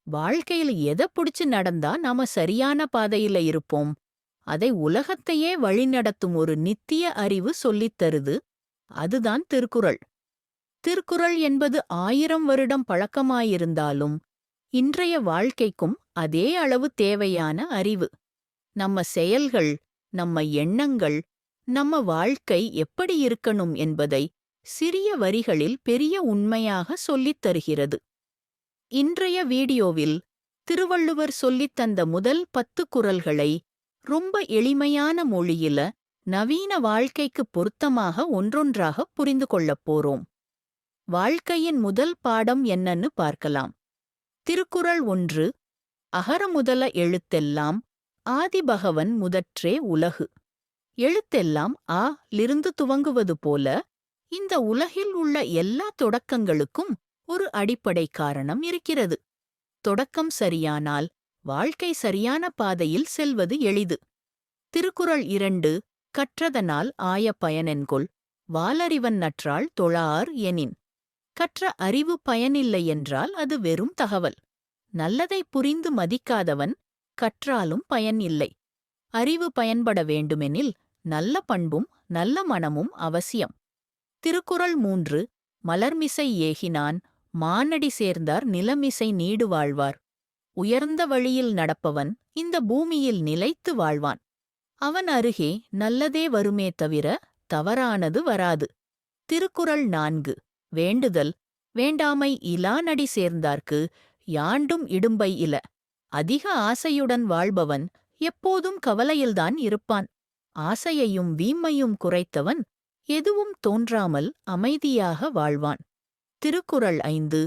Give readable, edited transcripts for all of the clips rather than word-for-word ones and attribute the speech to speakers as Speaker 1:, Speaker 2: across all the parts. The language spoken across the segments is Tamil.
Speaker 1: வாழ்க்கையில எதை புடிச்சு நடந்தா நாம சரியான பாதையில இருப்போம்? அதை உலகத்தையே வழிநடத்தும் ஒரு நித்திய அறிவு சொல்லித் தருது. அதுதான் திருக்குறள். திருக்குறள் என்பது 1000 வருடம் பழக்கமாயிருந்தாலும், இன்றைய வாழ்க்கைக்கும் அதே அளவு தேவையான அறிவு. நம்ம செயல்கள், நம்ம எண்ணங்கள், நம்ம வாழ்க்கை எப்படி இருக்கணும் என்பதை சிறிய வரிகளில் பெரிய உண்மையாக சொல்லித் தருகிறது. இன்றைய வீடியோவில் திருவள்ளுவர் சொல்லித் தந்த முதல் 10 குறள்களை ரொம்ப எளிமையான மொழியில நவீன வாழ்க்கைக்கு பொருத்தமாக ஒன்றொன்றாக புரிந்து கொள்ளப் போறோம். வாழ்க்கையின் முதல் பாடம் என்னன்னு பார்க்கலாம். திருக்குறள் 1. அகரமுதல எழுத்தெல்லாம் ஆதிபகவன் முதற்றே உலகு. எழுத்தெல்லாம் ஆ லிருந்து துவங்குவது போல, இந்த உலகில் உள்ள எல்லா தொடக்கங்களுக்கும் ஒரு அடிப்படை காரணம் இருக்கிறது. தொடக்கம் சரியானால் வாழ்க்கை சரியான பாதையில் செல்வது எளிது. திருக்குறள் 2. கற்றதனால் ஆய பயனென்கொல் வாலறிவன் நற்றாள் தொழார் எனின். கற்ற அறிவு பயனில்லை என்றால் அது வெறும் தகவல். நல்லதை புரிந்து மதிக்காதவன் கற்றாலும் பயன் இல்லை. அறிவு பயன்பட வேண்டுமெனில் நல்ல பண்பும் நல்ல மனமும் அவசியம். திருக்குறள் 3. மலர்மிசை ஏகினான் மானடி சேர்ந்தார் நிலமிசை நீடு வாழ்வார். உயர்ந்த வழியில் நடப்பவன் இந்த பூமியில் நிலைத்து வாழ்வான். அவன் அருகே நல்லதே வருமே தவிர தவறானது வராது. திருக்குறள் 4. வேண்டுதல் வேண்டாமை இலானடி சேர்ந்தார்க்கு யாண்டும் இடும்பை இல. அதிக ஆசையுடன் வாழ்பவன் எப்போதும் கவலையில்தான் இருப்பான். ஆசையையும் வீம்மையும் குறைத்தவன் எதுவும் தோன்றாமல் அமைதியாக வாழ்வான். திருக்குறள் 5.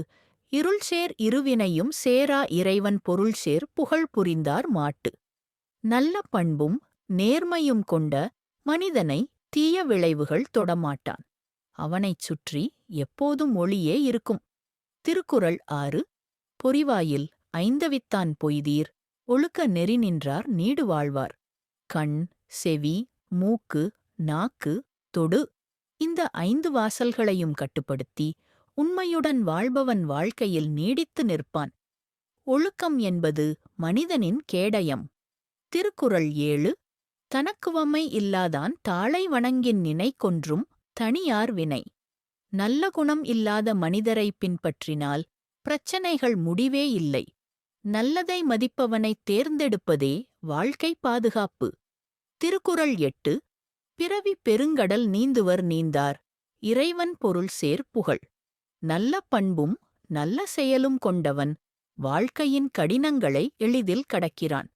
Speaker 1: இருள்சேர் இருவினையும் சேரா இறைவன் பொருள்சேர் புகழ் புரிந்தார் மாட்டு. நல்ல பண்பும் நேர்மையும் கொண்ட மனிதனை தீய விளைவுகள் தொடமாட்டான். அவனைச் சுற்றி எப்போதும் ஒளியே இருக்கும். திருக்குறள் 6. பொறிவாயில் ஐந்தவித்தான் பொய்தீர் ஒழுக்க நெறி நின்றார் நீடு வாழ்வார். கண், செவி, மூக்கு, நாக்கு, தொடு இந்த 5 வாசல்களையும் கட்டுப்படுத்தி உண்மையுடன் வாழ்பவன் வாழ்க்கையில் நீடித்து நிற்பான். ஒழுக்கம் என்பது மனிதனின் கேடயம். திருக்குறள் 7. தனக்குவமை இல்லாதான் தாளை வணங்கின் நினை கொன்றும் தனியார் வினை. நல்ல குணம் இல்லாத மனிதரை பின்பற்றினால் பிரச்சனைகள் முடிவே இல்லை. நல்லதை மதிப்பவனைத் தேர்ந்தெடுப்பதே வாழ்க்கை பாதுகாப்பு. திருக்குறள் 8. பிறவி பெருங்கடல் நீந்துவர் நீந்தார் இறைவன் பொருள் சேர் புகழ். நல்ல பண்பும் நல்ல செயலும் கொண்டவன் வாழ்க்கையின் கடினங்களை எளிதில் கடக்கிறான்.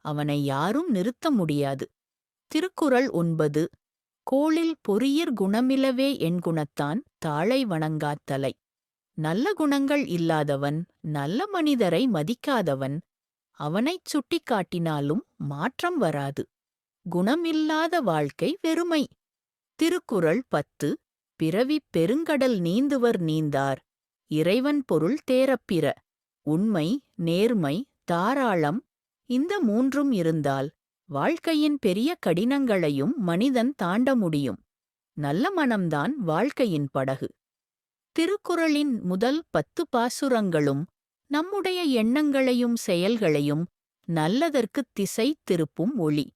Speaker 1: அவனை யாரும் நிறுத்த முடியாது. திருக்குறள் 9. கோளில் பொறியிற் குணமிலவே என்குணத்தான் தாளை வணங்காத் தலை. நல்ல குணங்கள் இல்லாதவன் நல்ல மனிதரை மதிக்காதவன். அவனைச் சுட்டிக்காட்டினாலும் மாற்றம் வராது. குணமில்லாத வாழ்க்கை வெறுமை. திருக்குறள் 10. பிறவிப் பெருங்கடல் நீந்துவர் நீந்தார் இறைவன் பொருள் தேரப்பிற. உண்மை, நேர்மை, தாராளம் இந்த 3ம் இருந்தால் வாழ்க்கையின் பெரிய கடினங்களையும் மனிதன் தாண்ட முடியும். நல்ல மனம்தான் வாழ்க்கையின் படகு. திருக்குறளின் முதல் 10 பாசுரங்களும் நம்முடைய எண்ணங்களையும் செயல்களையும் நல்லதற்குத் திசை திருப்பும் ஒளி.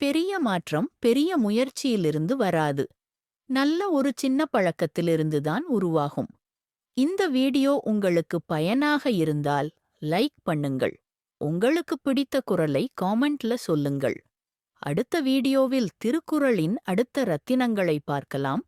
Speaker 1: பெரிய மாற்றம் பெரிய முயற்சியிலிருந்து வராது. நல்ல ஒரு சின்ன பழக்கத்திலிருந்துதான் உருவாகும். இந்த வீடியோ உங்களுக்கு பயனாக இருந்தால் லைக் பண்ணுங்கள். உங்களுக்கு பிடித்த குறளை காமெண்ட்ல சொல்லுங்கள். அடுத்த வீடியோவில் திருக்குறளின் அடுத்த ரத்தினங்களை பார்க்கலாம்.